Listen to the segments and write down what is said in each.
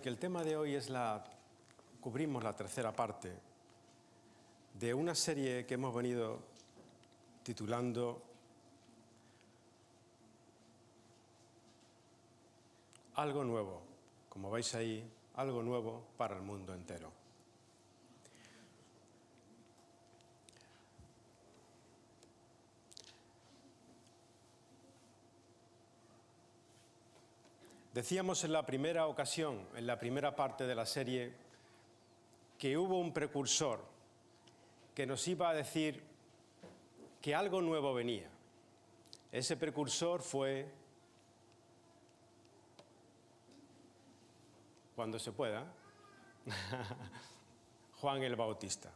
porque el tema de hoy cubrimos la tercera parte de una serie que hemos venido titulando Algo nuevo, como veis ahí, algo nuevo para el mundo entero. Decíamos en la primera ocasión, en la primera parte de la serie, que hubo un precursor que nos iba a decir que algo nuevo venía. Ese precursor fue, cuando se pueda, Juan el Bautista.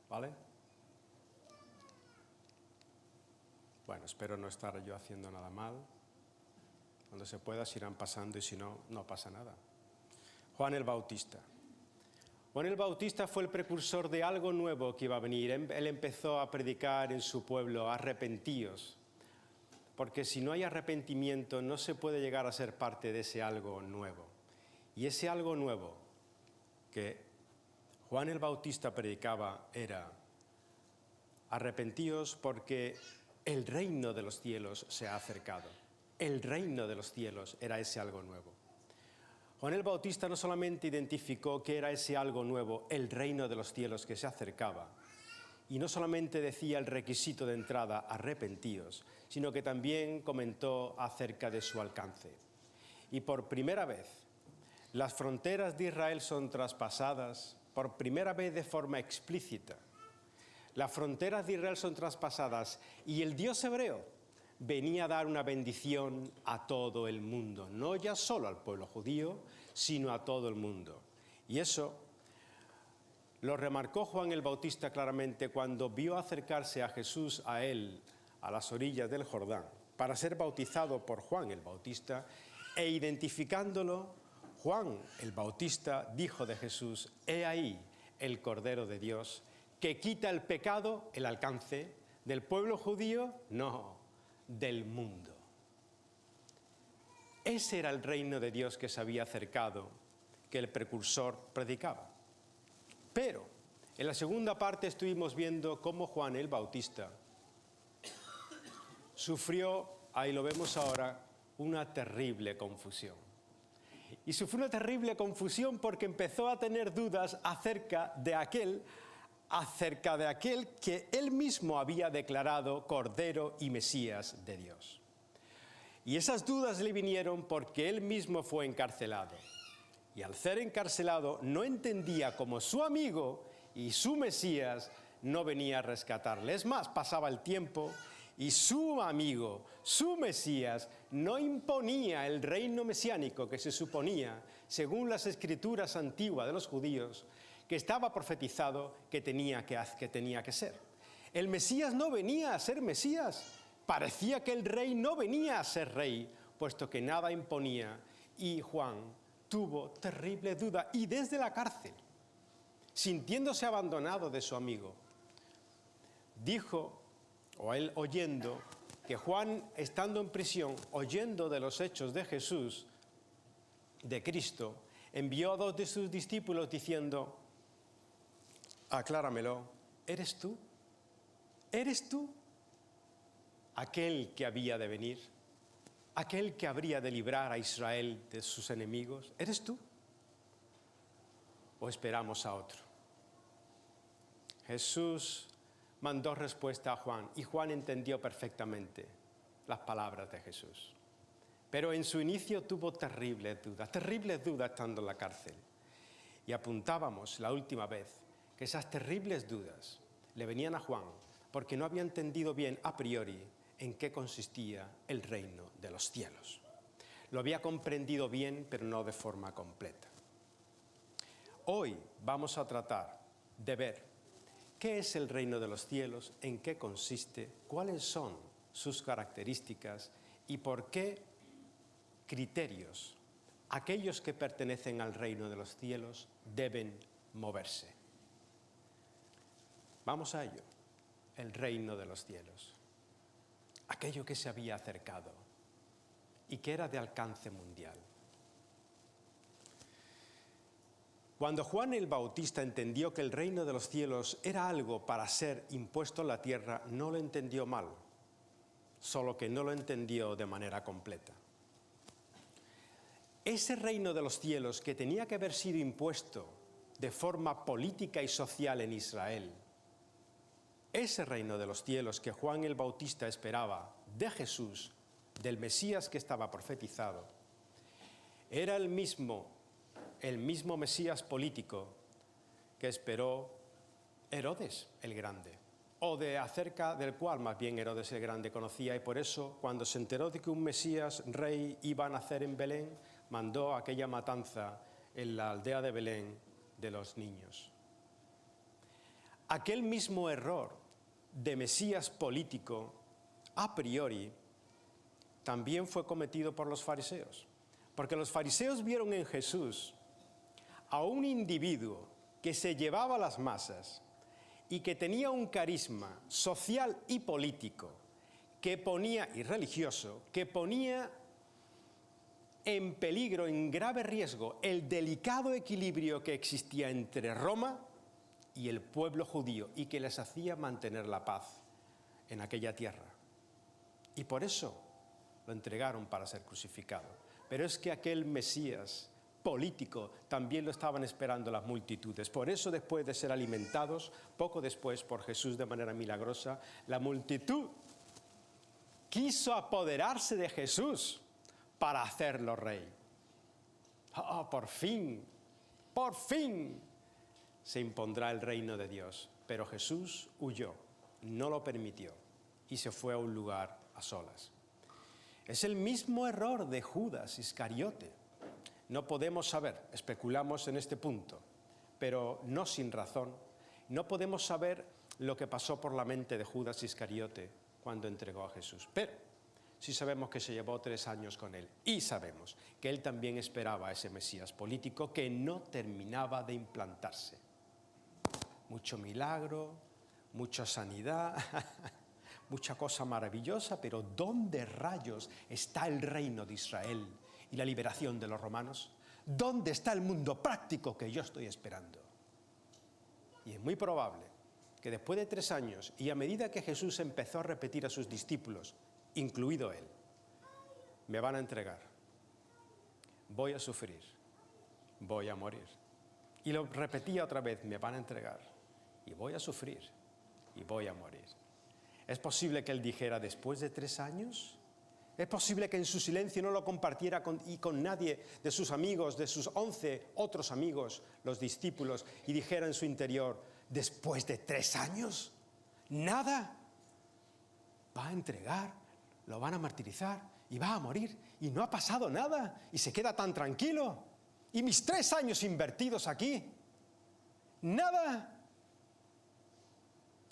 ¿Vale? Bueno, espero no estar yo haciendo nada mal. Cuando se pueda se irán pasando y si no, no pasa nada. Juan el Bautista. Juan el Bautista fue el precursor de algo nuevo que iba a venir. Él empezó a predicar en su pueblo: arrepentíos. Porque si no hay arrepentimiento no se puede llegar a ser parte de ese algo nuevo. Y ese algo nuevo que Juan el Bautista predicaba era: arrepentíos porque el reino de los cielos se ha acercado. El reino de los cielos era ese algo nuevo. Juan el Bautista no solamente identificó que era ese algo nuevo, el reino de los cielos que se acercaba, y no solamente decía el requisito de entrada, arrepentíos, sino que también comentó acerca de su alcance. Y por primera vez, las fronteras de Israel son traspasadas, por primera vez de forma explícita. Las fronteras de Israel son traspasadas y el Dios hebreo venía a dar una bendición a todo el mundo, no ya solo al pueblo judío, sino a todo el mundo. Y eso lo remarcó Juan el Bautista claramente cuando vio acercarse a Jesús a él, a las orillas del Jordán, para ser bautizado por Juan el Bautista, e identificándolo, Juan el Bautista dijo de Jesús: «He ahí el Cordero de Dios que quita el pecado», el alcance, «del pueblo judío, no, del mundo». Ese era el reino de Dios que se había acercado, que el precursor predicaba. Pero en la segunda parte estuvimos viendo cómo Juan el Bautista sufrió, ahí lo vemos ahora, una terrible confusión. Y sufrió una terrible confusión porque empezó a tener dudas acerca de aquel que él mismo había declarado Cordero y Mesías de Dios. Y esas dudas le vinieron porque él mismo fue encarcelado. Y al ser encarcelado no entendía cómo su amigo y su Mesías no venía a rescatarle. Es más, pasaba el tiempo y su amigo, su Mesías, no imponía el reino mesiánico que se suponía, según las escrituras antiguas de los judíos, que estaba profetizado que tenía que ser. El Mesías no venía a ser Mesías. Parecía que el rey no venía a ser rey, puesto que nada imponía. Y Juan tuvo terrible duda, y desde la cárcel, sintiéndose abandonado de su amigo, dijo, o él oyendo, que Juan, estando en prisión, oyendo de los hechos de Jesús, de Cristo, envió a 2 de sus discípulos diciendo: acláramelo, ¿eres tú? ¿Eres tú aquel que había de venir? ¿Aquel que habría de librar a Israel de sus enemigos? ¿Eres tú? ¿O esperamos a otro? Jesús mandó respuesta a Juan y Juan entendió perfectamente las palabras de Jesús. Pero en su inicio tuvo terribles dudas estando en la cárcel. Y apuntábamos la última vez que esas terribles dudas le venían a Juan porque no había entendido bien a priori en qué consistía el reino de los cielos. Lo había comprendido bien, pero no de forma completa. Hoy vamos a tratar de ver qué es el reino de los cielos, en qué consiste, cuáles son sus características y por qué criterios aquellos que pertenecen al reino de los cielos deben moverse. Vamos a ello. El reino de los cielos. Aquello que se había acercado y que era de alcance mundial. Cuando Juan el Bautista entendió que el reino de los cielos era algo para ser impuesto en la tierra, no lo entendió mal, solo que no lo entendió de manera completa. Ese reino de los cielos que tenía que haber sido impuesto de forma política y social en Israel, ese reino de los cielos que Juan el Bautista esperaba de Jesús, del Mesías que estaba profetizado, era el mismo Mesías político que esperó Herodes el Grande, o de acerca del cual más bien Herodes el Grande conocía, y por eso cuando se enteró de que un Mesías rey iba a nacer en Belén, mandó aquella matanza en la aldea de Belén de los niños. Aquel mismo error de Mesías político, a priori, también fue cometido por los fariseos, porque los fariseos vieron en Jesús a un individuo que se llevaba a las masas y que tenía un carisma social y político y religioso, que ponía en peligro, en grave riesgo, el delicado equilibrio que existía entre Roma y el pueblo judío y que les hacía mantener la paz en aquella tierra. Y por eso lo entregaron para ser crucificado. Pero es que aquel Mesías político también lo estaban esperando las multitudes. Por eso, después de ser alimentados, poco después por Jesús de manera milagrosa, la multitud quiso apoderarse de Jesús para hacerlo rey. ¡Oh, por fin se impondrá el reino de Dios! Pero Jesús huyó, no lo permitió y se fue a un lugar a solas. Es el mismo error de Judas Iscariote. No podemos saber, especulamos en este punto, pero no sin razón. No podemos saber lo que pasó por la mente de Judas Iscariote cuando entregó a Jesús. Pero sí sabemos que se llevó 3 años con él y sabemos que él también esperaba a ese Mesías político que no terminaba de implantarse. Mucho milagro, mucha sanidad, mucha cosa maravillosa, pero ¿dónde rayos está el reino de Israel y la liberación de los romanos? ¿Dónde está el mundo práctico que yo estoy esperando? Y es muy probable que después de 3 años, y a medida que Jesús empezó a repetir a sus discípulos, incluido él, me van a entregar, voy a sufrir, voy a morir. Y lo repetía otra vez, me van a entregar, y voy a sufrir, y voy a morir. ¿Es posible que él dijera después de 3 años? ¿Es posible que en su silencio no lo compartiera con nadie de sus amigos, de sus 11 otros amigos, los discípulos, y dijera en su interior, después de 3 años? ¿Nada? Va a entregar, lo van a martirizar y va a morir y no ha pasado nada y se queda tan tranquilo. Y mis 3 años invertidos aquí, nada.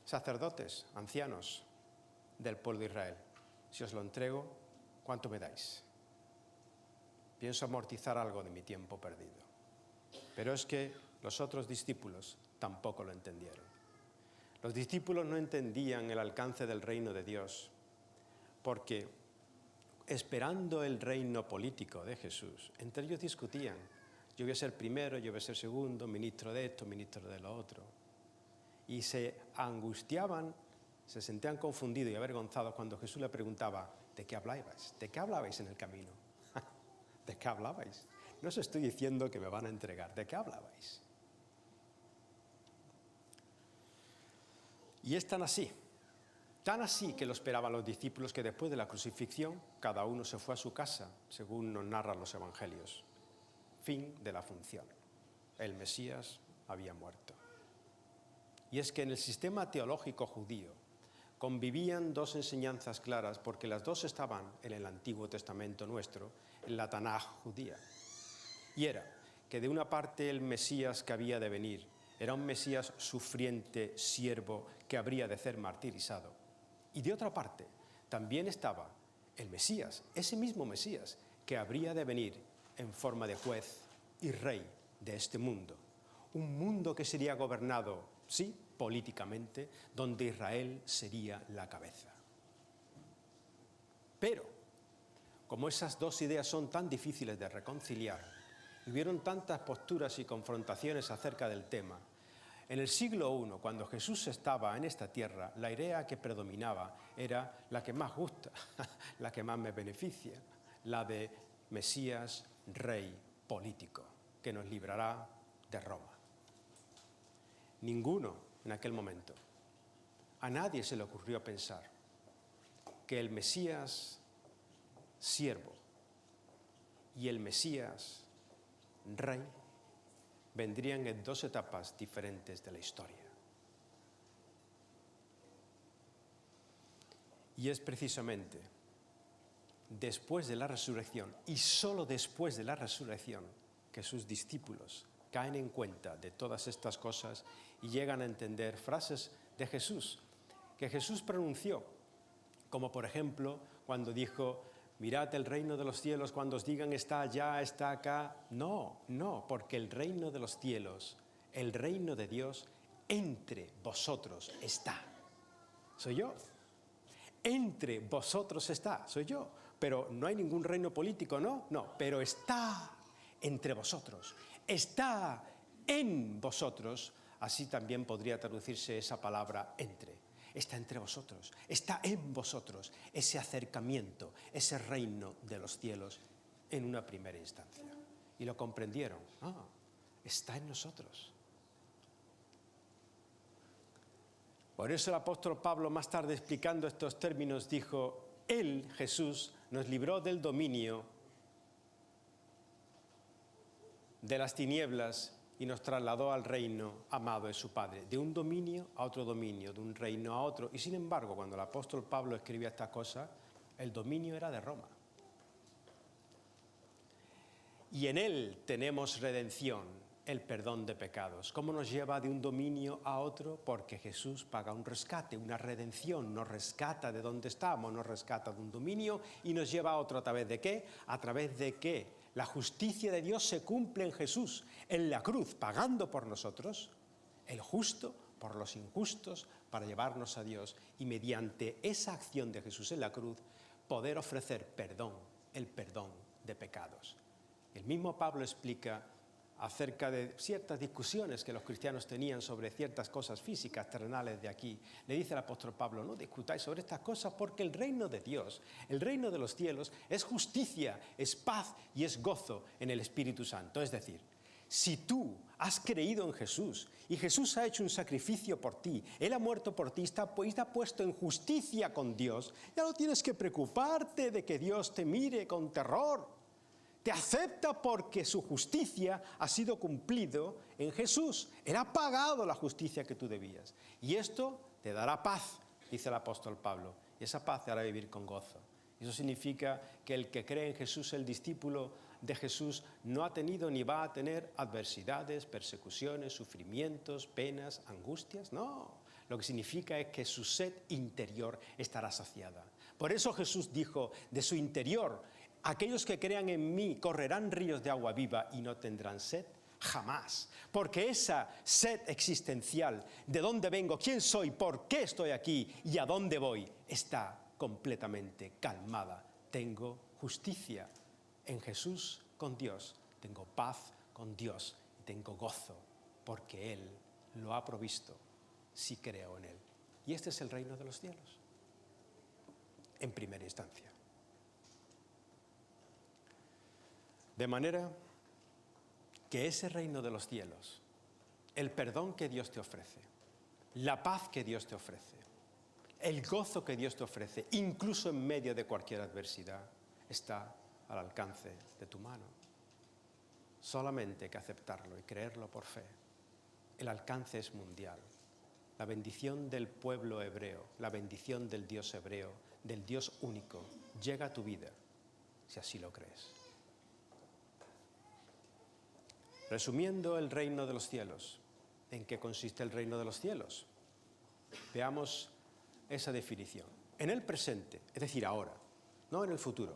Sacerdotes, ancianos del pueblo de Israel, si os lo entrego, ¿cuánto me dais? Pienso amortizar algo de mi tiempo perdido. Pero es que los otros discípulos tampoco lo entendieron. Los discípulos no entendían el alcance del reino de Dios, porque esperando el reino político de Jesús, entre ellos discutían. Yo voy a ser primero, yo voy a ser segundo, ministro de esto, ministro de lo otro. Y se angustiaban, se sentían confundidos y avergonzados cuando Jesús le preguntaba, ¿de qué hablabais? ¿De qué hablabais en el camino? ¿De qué hablabais? No os estoy diciendo que me van a entregar, ¿de qué hablabais? Y es tan así que lo esperaban los discípulos, que después de la crucifixión cada uno se fue a su casa, según nos narran los evangelios. Fin de la función. El Mesías había muerto. Y es que en el sistema teológico judío convivían 2 enseñanzas claras, porque las 2 estaban en el Antiguo Testamento nuestro, en la Tanaj judía. Y era que de una parte el Mesías que había de venir era un Mesías sufriente, siervo, que habría de ser martirizado. Y de otra parte también estaba el Mesías, ese mismo Mesías, que habría de venir en forma de juez y rey de este mundo. Un mundo que sería gobernado, sí, políticamente, donde Israel sería la cabeza. Pero, como esas 2 ideas son tan difíciles de reconciliar, Hubieron tantas posturas y confrontaciones acerca del tema. En el siglo I, cuando Jesús estaba en esta tierra, la idea que predominaba era la que más gusta, la que más me beneficia, la de Mesías, rey político, que nos librará de Roma. Ninguno en aquel momento, a nadie se le ocurrió pensar que el Mesías siervo y el Mesías rey vendrían en dos etapas diferentes de la historia. Y es precisamente después de la resurrección, y solo después de la resurrección, que sus discípulos caen en cuenta de todas estas cosas y llegan a entender frases de Jesús, que Jesús pronunció, como por ejemplo cuando dijo: mirad el reino de los cielos, cuando os digan está allá, está acá. No, porque el reino de los cielos, el reino de Dios, entre vosotros está. Soy yo. Entre vosotros está, soy yo. Pero no hay ningún reino político, no, pero está entre vosotros, está en vosotros. Así también podría traducirse esa palabra entre. Está entre vosotros, está en vosotros ese acercamiento, ese reino de los cielos en una primera instancia. Y lo comprendieron, está en nosotros. Por eso el apóstol Pablo, más tarde explicando estos términos, dijo: Él, Jesús, nos libró del dominio de las tinieblas y nos trasladó al reino amado de su Padre, de un dominio a otro dominio, de un reino a otro. Y sin embargo, cuando el apóstol Pablo escribía estas cosas, el dominio era de Roma. Y en él tenemos redención, el perdón de pecados. ¿Cómo nos lleva de un dominio a otro? Porque Jesús paga un rescate, una redención, nos rescata de donde estamos, nos rescata de un dominio y nos lleva a otro. ¿A través de qué? A través de que la justicia de Dios se cumple en Jesús, en la cruz, pagando por nosotros, el justo por los injustos, para llevarnos a Dios, y mediante esa acción de Jesús en la cruz, poder ofrecer perdón, el perdón de pecados. El mismo Pablo explica acerca de ciertas discusiones que los cristianos tenían sobre ciertas cosas físicas, terrenales de aquí. Le dice el apóstol Pablo: no discutáis sobre estas cosas, porque el reino de Dios, el reino de los cielos, es justicia, es paz y es gozo en el Espíritu Santo. Es decir, si tú has creído en Jesús y Jesús ha hecho un sacrificio por ti, Él ha muerto por ti, está puesto en justicia con Dios, ya no tienes que preocuparte de que Dios te mire con terror. Te acepta porque su justicia ha sido cumplido en Jesús. Él ha pagado la justicia que tú debías. Y esto te dará paz, dice el apóstol Pablo. Y esa paz te hará vivir con gozo. Eso significa que el que cree en Jesús, el discípulo de Jesús, no ha tenido ni va a tener adversidades, persecuciones, sufrimientos, penas, angustias. No, lo que significa es que su sed interior estará saciada. Por eso Jesús dijo: de su interior, aquellos que crean en mí correrán ríos de agua viva y no tendrán sed jamás. Porque esa sed existencial, de dónde vengo, quién soy, por qué estoy aquí y a dónde voy, está completamente calmada. Tengo justicia en Jesús con Dios, tengo paz con Dios y tengo gozo porque Él lo ha provisto si creo en Él. Y este es el reino de los cielos, en primera instancia. De manera que ese reino de los cielos, el perdón que Dios te ofrece, la paz que Dios te ofrece, el gozo que Dios te ofrece, incluso en medio de cualquier adversidad, está al alcance de tu mano. Solamente hay que aceptarlo y creerlo por fe. El alcance es mundial. La bendición del pueblo hebreo, la bendición del Dios hebreo, del Dios único, llega a tu vida, si así lo crees. Resumiendo el reino de los cielos, ¿en qué consiste el reino de los cielos? Veamos esa definición. En el presente, es decir, ahora, no en el futuro,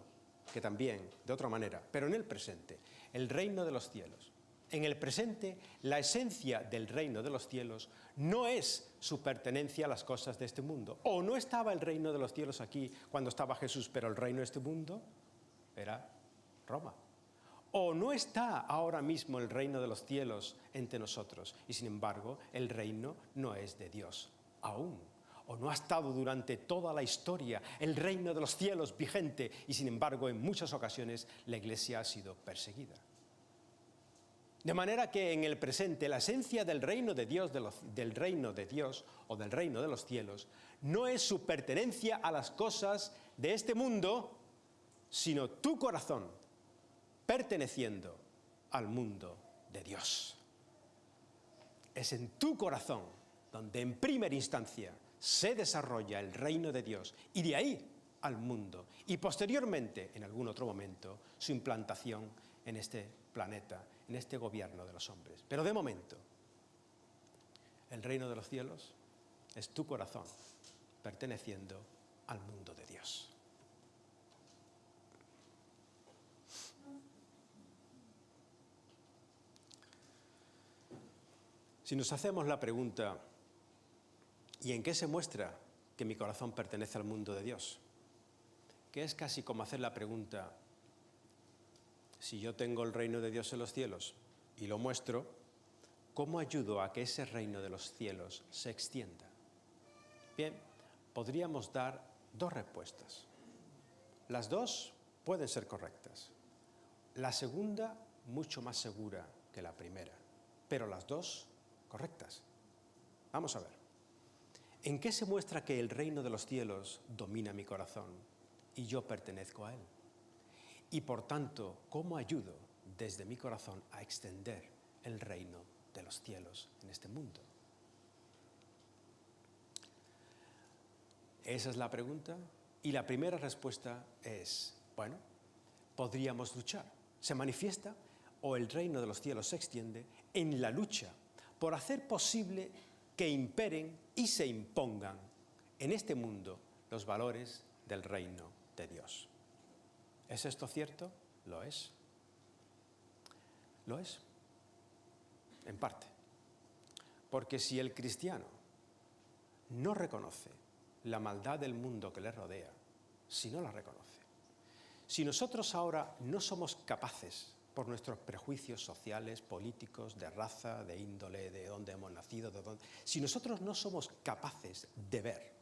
que también, de otra manera, pero en el presente, el reino de los cielos. En el presente, la esencia del reino de los cielos no es su pertenencia a las cosas de este mundo. O no estaba el reino de los cielos aquí cuando estaba Jesús, pero el reino de este mundo era Roma. ¿O no está ahora mismo el reino de los cielos entre nosotros? Y sin embargo, el reino no es de Dios aún. ¿O no ha estado durante toda la historia el reino de los cielos vigente? Y sin embargo, en muchas ocasiones la Iglesia ha sido perseguida. De manera que en el presente la esencia del reino de Dios, del reino de Dios o del reino de los cielos, no es su pertenencia a las cosas de este mundo, sino tu corazón perteneciendo al mundo de Dios. Es en tu corazón donde en primera instancia se desarrolla el reino de Dios y de ahí al mundo y posteriormente, en algún otro momento, su implantación en este planeta, en este gobierno de los hombres. Pero de momento, el reino de los cielos es tu corazón perteneciendo al mundo de Dios. Si nos hacemos la pregunta, ¿y en qué se muestra que mi corazón pertenece al mundo de Dios? Que es casi como hacer la pregunta, si yo tengo el reino de Dios en los cielos y lo muestro, ¿cómo ayudo a que ese reino de los cielos se extienda? Bien, podríamos dar dos respuestas. Las dos pueden ser correctas. La segunda, mucho más segura que la primera, pero las dos correctas. Vamos a ver. ¿En qué se muestra que el reino de los cielos domina mi corazón y yo pertenezco a él? Y por tanto, ¿cómo ayudo desde mi corazón a extender el reino de los cielos en este mundo? Esa es la pregunta. Y la primera respuesta es, bueno, podríamos luchar. Se manifiesta o el reino de los cielos se extiende en la lucha por hacer posible que imperen y se impongan en este mundo los valores del reino de Dios. ¿Es esto cierto? Lo es. Lo es. En parte. Porque si el cristiano no reconoce la maldad del mundo que le rodea, si no la reconoce, si nosotros ahora no somos capaces, por nuestros prejuicios sociales, políticos, de raza, de índole, de dónde hemos nacido, si nosotros no somos capaces de ver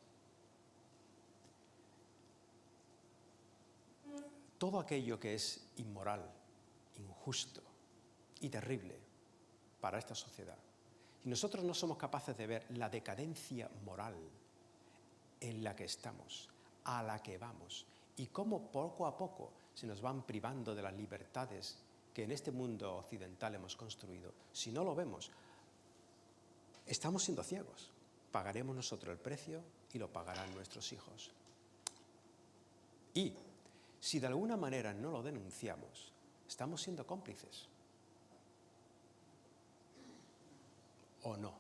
todo aquello que es inmoral, injusto y terrible para esta sociedad, si nosotros no somos capaces de ver la decadencia moral en la que estamos, a la que vamos, y cómo poco a poco se nos van privando de las libertades que en este mundo occidental hemos construido, si no lo vemos, estamos siendo ciegos. Pagaremos nosotros el precio y lo pagarán nuestros hijos. Y si de alguna manera no lo denunciamos, estamos siendo cómplices. ¿O no?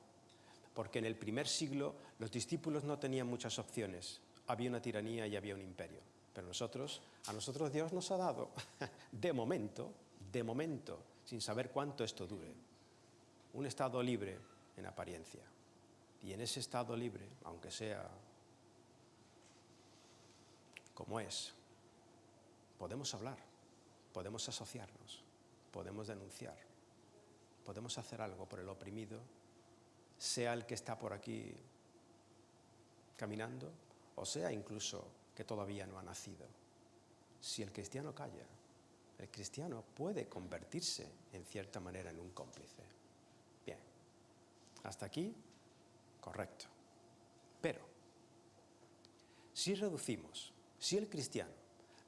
Porque en el primer siglo los discípulos no tenían muchas opciones. Había una tiranía y había un imperio. Pero a nosotros Dios nos ha dado, de momento, sin saber cuánto esto dure, un estado libre en apariencia. Y en ese estado libre, aunque sea como es, podemos hablar, podemos asociarnos, podemos denunciar, podemos hacer algo por el oprimido, sea el que está por aquí caminando, o sea incluso que todavía no ha nacido. Si el cristiano calla, el cristiano puede convertirse en cierta manera en un cómplice. Bien, hasta aquí, correcto. Pero, si el cristiano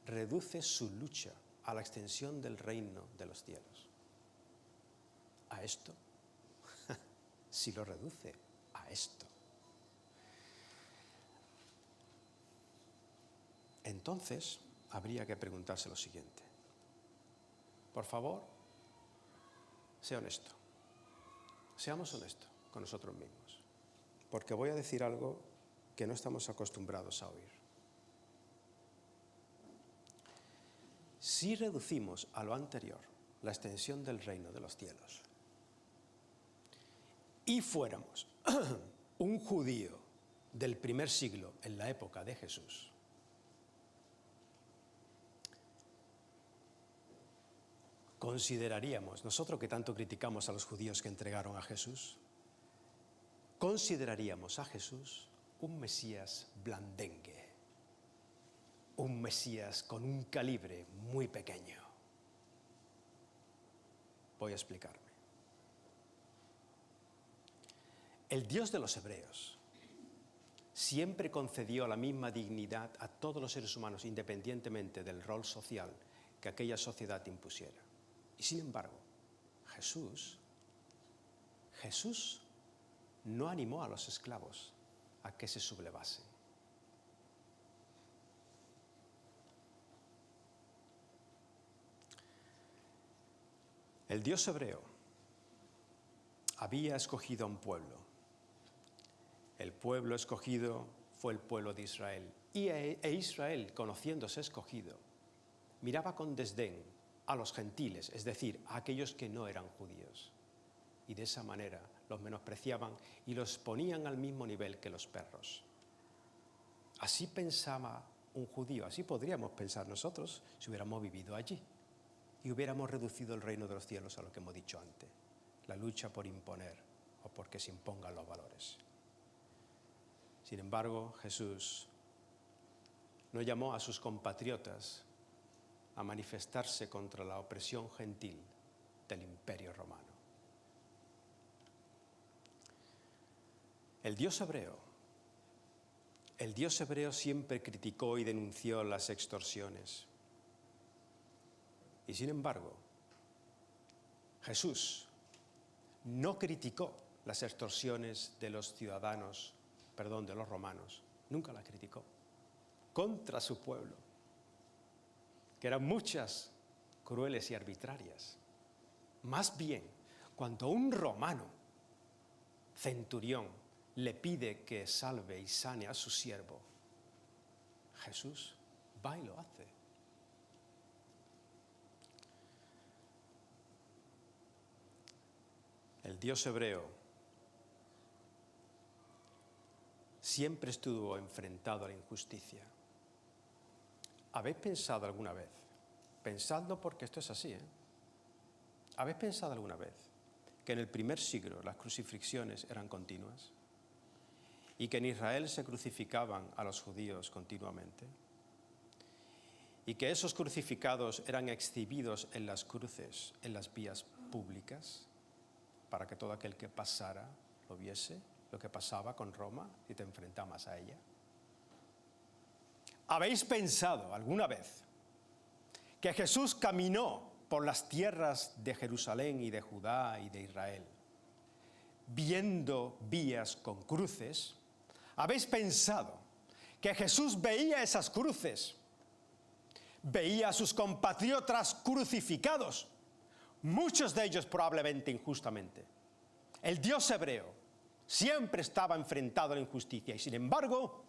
reduce su lucha a la extensión del reino de los cielos, a esto, si lo reduce a esto, entonces habría que preguntarse lo siguiente. Por favor, sea honesto. Seamos honestos con nosotros mismos. Porque voy a decir algo que no estamos acostumbrados a oír. Si reducimos a lo anterior la extensión del reino de los cielos y fuéramos un judío del primer siglo en la época de consideraríamos, nosotros que tanto criticamos a los judíos que entregaron a Jesús, consideraríamos a Jesús un Mesías blandengue, un Mesías con un calibre muy pequeño. Voy a explicarme. El Dios de los hebreos siempre concedió la misma dignidad a todos los seres humanos, independientemente del rol social que aquella sociedad impusiera. Y sin embargo, Jesús no animó a los esclavos a que se sublevasen. El Dios hebreo había escogido a un pueblo. El pueblo escogido fue el pueblo de Israel. E Israel, conociéndose escogido, miraba con desdén a los gentiles, es decir, a aquellos que no eran judíos. Y de esa manera los menospreciaban y los ponían al mismo nivel que los perros. Así pensaba un judío, así podríamos pensar nosotros si hubiéramos vivido allí y hubiéramos reducido el reino de los cielos a lo que hemos dicho antes, la lucha por imponer o porque se impongan los valores. Sin embargo, Jesús no llamó a sus compatriotas a manifestarse contra la opresión gentil del Imperio Romano. El Dios hebreo siempre criticó y denunció las extorsiones. Y sin embargo, Jesús no criticó las extorsiones de los de los romanos, nunca las criticó, contra su pueblo, que eran muchas, crueles y arbitrarias. Más bien, cuando un romano, centurión, le pide que salve y sane a su siervo, Jesús va y lo hace. El Dios hebreo siempre estuvo enfrentado a la injusticia. ¿Habéis pensado alguna vez, pensadlo porque esto es así, ¿habéis pensado alguna vez que en el primer siglo las crucifixiones eran continuas y que en Israel se crucificaban a los judíos continuamente y que esos crucificados eran exhibidos en las cruces, en las vías públicas, para que todo aquel que pasara lo viese, lo que pasaba con Roma y te enfrentabas a ella? ¿Habéis pensado alguna vez que Jesús caminó por las tierras de Jerusalén y de Judá y de Israel, viendo vías con cruces? ¿Habéis pensado que Jesús veía esas cruces, veía a sus compatriotas crucificados, muchos de ellos probablemente injustamente? El Dios hebreo siempre estaba enfrentado a la injusticia y sin embargo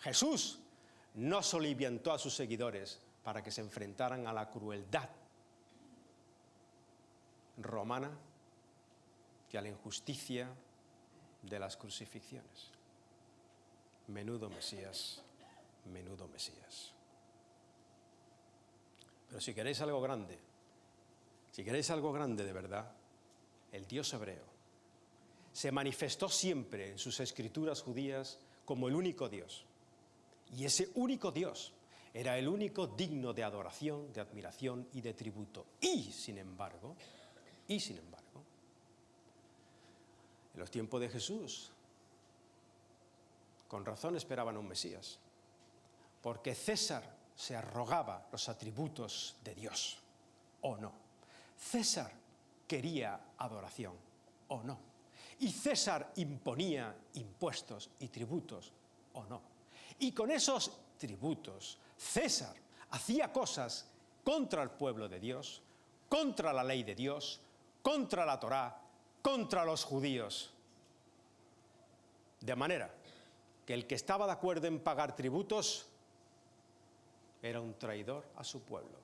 Jesús no soliviantó a sus seguidores para que se enfrentaran a la crueldad romana y a la injusticia de las crucifixiones. Menudo Mesías, menudo Mesías. Pero si queréis algo grande de verdad, el Dios hebreo se manifestó siempre en sus escrituras judías como el único Dios. Y ese único Dios era el único digno de adoración, de admiración y de tributo. Y sin embargo, en los tiempos de Jesús, con razón esperaban a un Mesías, porque César se arrogaba los atributos de Dios, ¿o no? César quería adoración, ¿o no? Y César imponía impuestos y tributos, ¿o no? Y con esos tributos, César hacía cosas contra el pueblo de Dios, contra la ley de Dios, contra la Torá, contra los judíos. De manera que el que estaba de acuerdo en pagar tributos era un traidor a su pueblo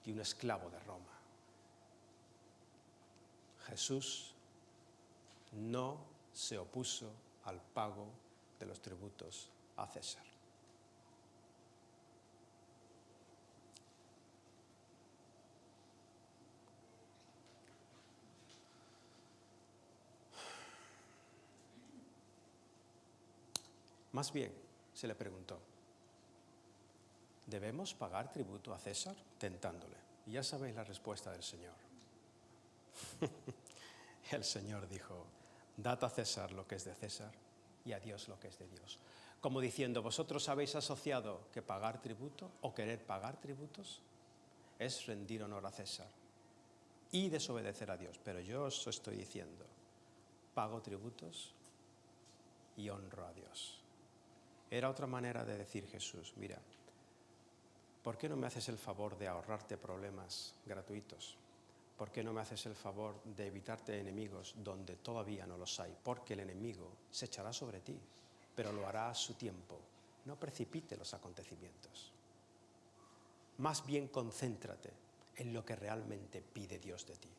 y un esclavo de Roma. Jesús no se opuso al pago de los tributos a César. Más bien, se le preguntó, ¿debemos pagar tributo a César? Tentándole. Y ya sabéis la respuesta del Señor. El Señor dijo, dad a César lo que es de César y a Dios lo que es de Dios. Como diciendo, ¿vosotros habéis asociado que pagar tributo o querer pagar tributos es rendir honor a César y desobedecer a Dios? Pero yo os estoy diciendo, pago tributos y honro a Dios. Era otra manera de decir Jesús, mira, ¿por qué no me haces el favor de ahorrarte problemas gratuitos? ¿Por qué no me haces el favor de evitarte enemigos donde todavía no los hay? Porque el enemigo se echará sobre ti, pero lo hará a su tiempo. No precipite los acontecimientos. Más bien concéntrate en lo que realmente pide Dios de ti.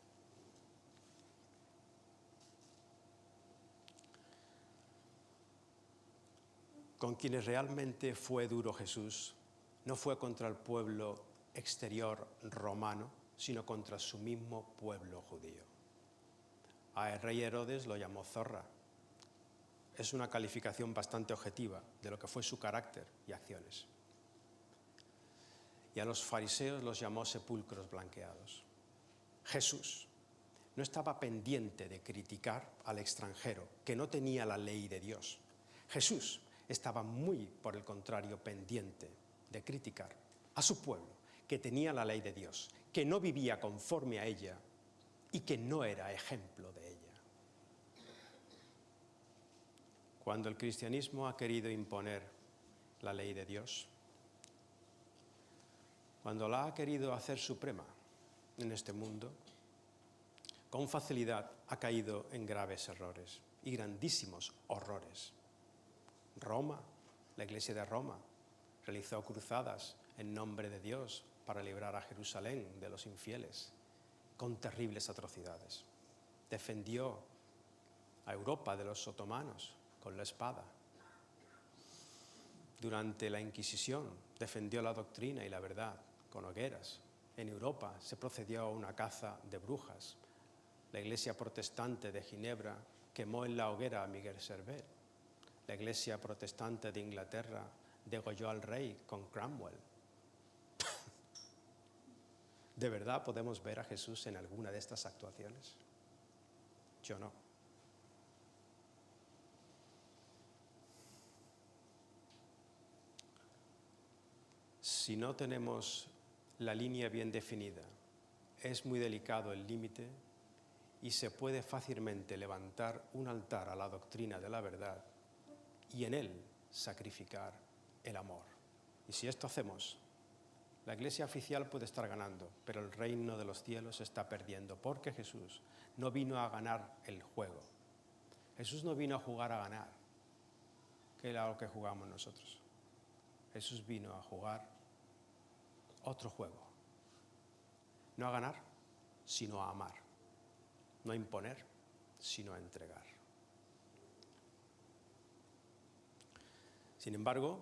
Con quienes realmente fue duro Jesús, no fue contra el pueblo exterior romano, sino contra su mismo pueblo judío. A el rey Herodes lo llamó zorra. Es una calificación bastante objetiva de lo que fue su carácter y acciones. Y a los fariseos los llamó sepulcros blanqueados. Jesús no estaba pendiente de criticar al extranjero que no tenía la ley de Dios. Jesús estaba muy, por el contrario, pendiente de criticar a su pueblo que tenía la ley de Dios, que no vivía conforme a ella y que no era ejemplo de ella. Cuando el cristianismo ha querido imponer la ley de Dios, cuando la ha querido hacer suprema en este mundo, con facilidad ha caído en graves errores y grandísimos horrores. Roma, la Iglesia de Roma, realizó cruzadas en nombre de Dios para librar a Jerusalén de los infieles, con terribles atrocidades. Defendió a Europa de los otomanos con la espada. Durante la Inquisición defendió la doctrina y la verdad con hogueras. En Europa se procedió a una caza de brujas. La Iglesia protestante de Ginebra quemó en la hoguera a Miguel Servet. La Iglesia protestante de Inglaterra degolló al rey con Cromwell. ¿De verdad podemos ver a Jesús en alguna de estas actuaciones? Yo no. Si no tenemos la línea bien definida, es muy delicado el límite y se puede fácilmente levantar un altar a la doctrina de la verdad y en él sacrificar el amor. Y si esto hacemos, la Iglesia oficial puede estar ganando, pero el reino de los cielos está perdiendo, porque Jesús no vino a ganar el juego. Jesús no vino a jugar a ganar, que era lo que jugamos nosotros. Jesús vino a jugar otro juego. No a ganar, sino a amar. No a imponer, sino a entregar. Sin embargo,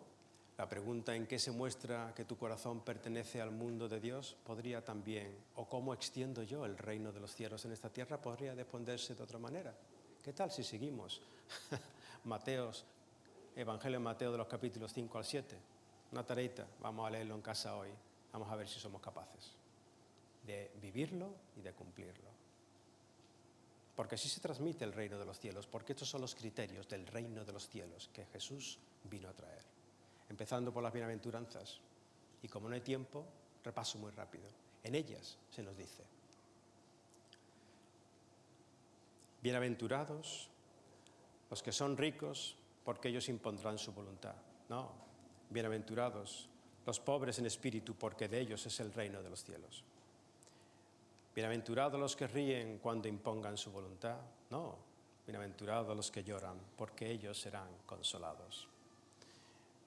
la pregunta en qué se muestra que tu corazón pertenece al mundo de Dios podría también, o cómo extiendo yo el reino de los cielos en esta tierra, podría responderse de otra manera. ¿Qué tal si seguimos Evangelio de Mateo de los capítulos 5 al 7? Una tareita, vamos a leerlo en casa hoy, vamos a ver si somos capaces de vivirlo y de cumplirlo. Porque así se transmite el reino de los cielos, porque estos son los criterios del reino de los cielos que Jesús vino a traer. Empezando por las bienaventuranzas. Y como no hay tiempo, repaso muy rápido. En ellas se nos dice: bienaventurados los que son ricos, porque ellos impondrán su voluntad. No, bienaventurados los pobres en espíritu, porque de ellos es el reino de los cielos. Bienaventurados los que ríen cuando impongan su voluntad. No, bienaventurados los que lloran, porque ellos serán consolados.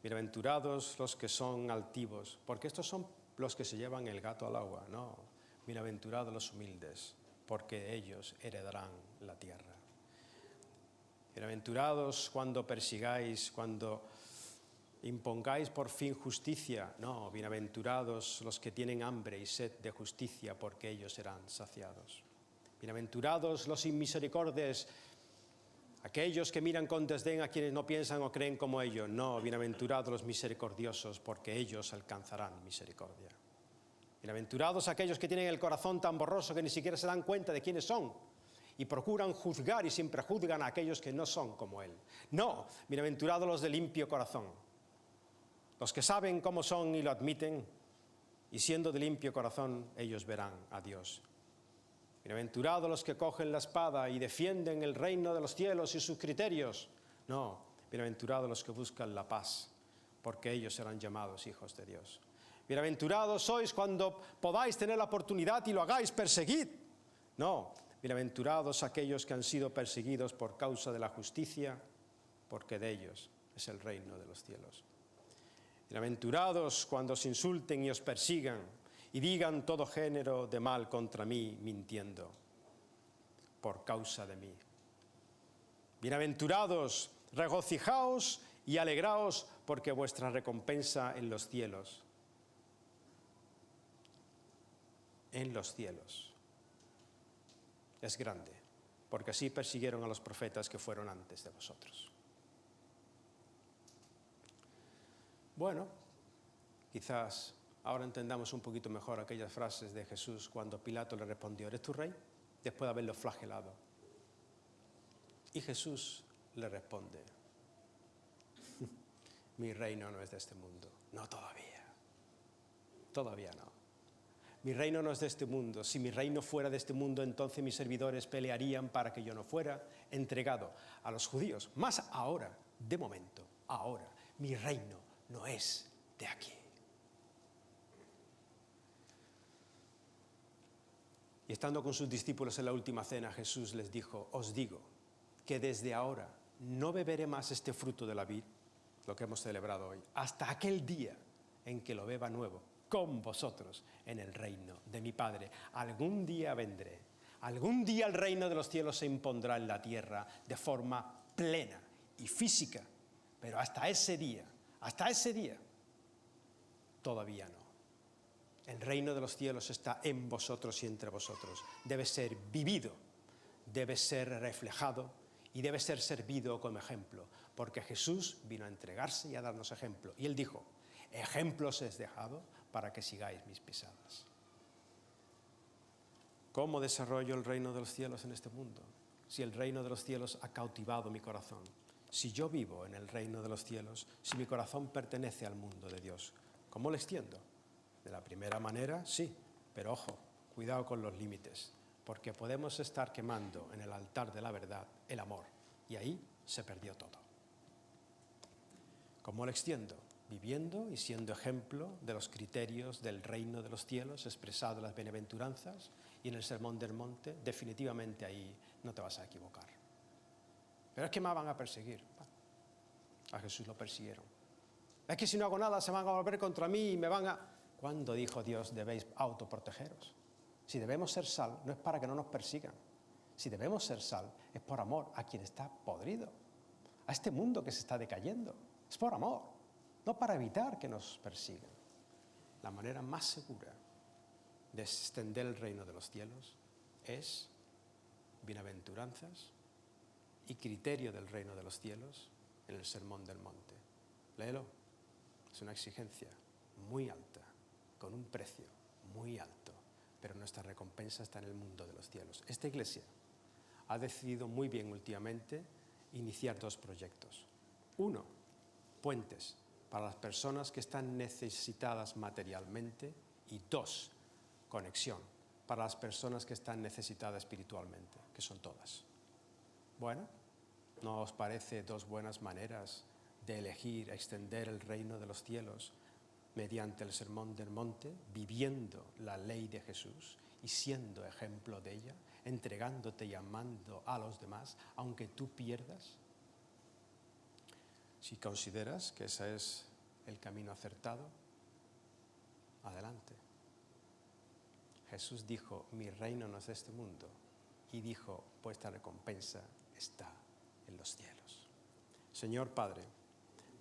Bienaventurados los que son altivos, porque estos son los que se llevan el gato al agua. No, bienaventurados los humildes, porque ellos heredarán la tierra. Bienaventurados cuando persigáis, cuando impongáis por fin justicia. No, bienaventurados los que tienen hambre y sed de justicia, porque ellos serán saciados. Bienaventurados los inmisericordios, Aquellos que miran con desdén a quienes no piensan o creen como ellos. No, bienaventurados los misericordiosos, porque ellos alcanzarán misericordia. Bienaventurados aquellos que tienen el corazón tan borroso que ni siquiera se dan cuenta de quiénes son y procuran juzgar y siempre juzgan a aquellos que no son como él. No, bienaventurados los de limpio corazón, los que saben cómo son y lo admiten, y siendo de limpio corazón, ellos verán a Dios. Bienaventurados los que cogen la espada y defienden el reino de los cielos y sus criterios. No, bienaventurados los que buscan la paz, porque ellos serán llamados hijos de Dios. Bienaventurados sois cuando podáis tener la oportunidad y lo hagáis, perseguid. No, bienaventurados aquellos que han sido perseguidos por causa de la justicia, porque de ellos es el reino de los cielos. Bienaventurados cuando os insulten y os persigan y digan todo género de mal contra mí, mintiendo, por causa de mí. Bienaventurados, regocijaos y alegraos, porque vuestra recompensa en los cielos, es grande, porque así persiguieron a los profetas que fueron antes de vosotros. Bueno, quizás ahora entendamos un poquito mejor aquellas frases de Jesús cuando Pilato le respondió: ¿eres tu rey?, después de haberlo flagelado. Y Jesús le responde: mi reino no es de este mundo. No, todavía no. Mi reino no es de este mundo. Si mi reino fuera de este mundo, entonces mis servidores pelearían para que yo no fuera entregado a los judíos. Mas ahora, de momento, ahora, mi reino no es de aquí. Y estando con sus discípulos en la última cena, Jesús les dijo: os digo que desde ahora no beberé más este fruto de la vid, lo que hemos celebrado hoy, hasta aquel día en que lo beba nuevo con vosotros en el reino de mi Padre. Algún día vendré, algún día el reino de los cielos se impondrá en la tierra de forma plena y física, pero hasta ese día, todavía no. El reino de los cielos está en vosotros y entre vosotros. Debe ser vivido, debe ser reflejado y debe ser servido como ejemplo, porque Jesús vino a entregarse y a darnos ejemplo. Y él dijo: ejemplos os he dejado para que sigáis mis pisadas. ¿Cómo desarrollo el reino de los cielos en este mundo? Si el reino de los cielos ha cautivado mi corazón, si yo vivo en el reino de los cielos, si mi corazón pertenece al mundo de Dios, ¿cómo lo extiendo? De la primera manera, sí, pero ojo, cuidado con los límites, porque podemos estar quemando en el altar de la verdad el amor, y ahí se perdió todo. ¿Cómo lo extiendo? Viviendo y siendo ejemplo de los criterios del reino de los cielos expresado en las bienaventuranzas y en el Sermón del Monte. Definitivamente ahí no te vas a equivocar. Pero es que me van a perseguir. A Jesús lo persiguieron. Es que si no hago nada se van a volver contra mí y me van a... ¿Cuándo dijo Dios debéis autoprotegeros? Si debemos ser sal, no es para que no nos persigan. Si debemos ser sal, es por amor a quien está podrido, a este mundo que se está decayendo. Es por amor. No para evitar que nos persigan. La manera más segura de extender el reino de los cielos es bienaventuranzas y criterio del reino de los cielos en el Sermón del Monte. Léelo. Es una exigencia muy alta, con un precio muy alto, pero nuestra recompensa está en el mundo de los cielos. Esta iglesia ha decidido muy bien últimamente iniciar dos proyectos. Uno, puentes para las personas que están necesitadas materialmente, y dos, conexión para las personas que están necesitadas espiritualmente, que son todas. Bueno, ¿no os parece dos buenas maneras de elegir extender el reino de los cielos mediante el Sermón del Monte, viviendo la ley de Jesús y siendo ejemplo de ella, entregándote y amando a los demás, aunque tú pierdas? Si consideras que ese es el camino acertado, adelante. Jesús dijo: mi reino no es de este mundo, y dijo: vuestra recompensa está en los cielos. Señor Padre,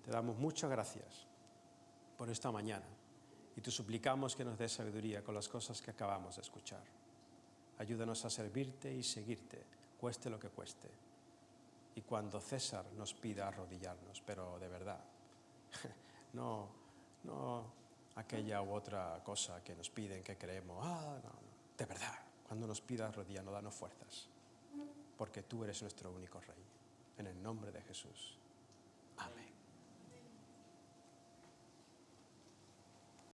te damos muchas gracias por esta mañana y te suplicamos que nos des sabiduría con las cosas que acabamos de escuchar. Ayúdanos a servirte y seguirte, cueste lo que cueste. y cuando César nos pida arrodillarnos, pero de verdad, no aquella u otra cosa que nos piden, que creemos, no, de verdad, cuando nos pida arrodillarnos, danos fuerzas, porque tú eres nuestro único Rey. En el nombre de Jesús.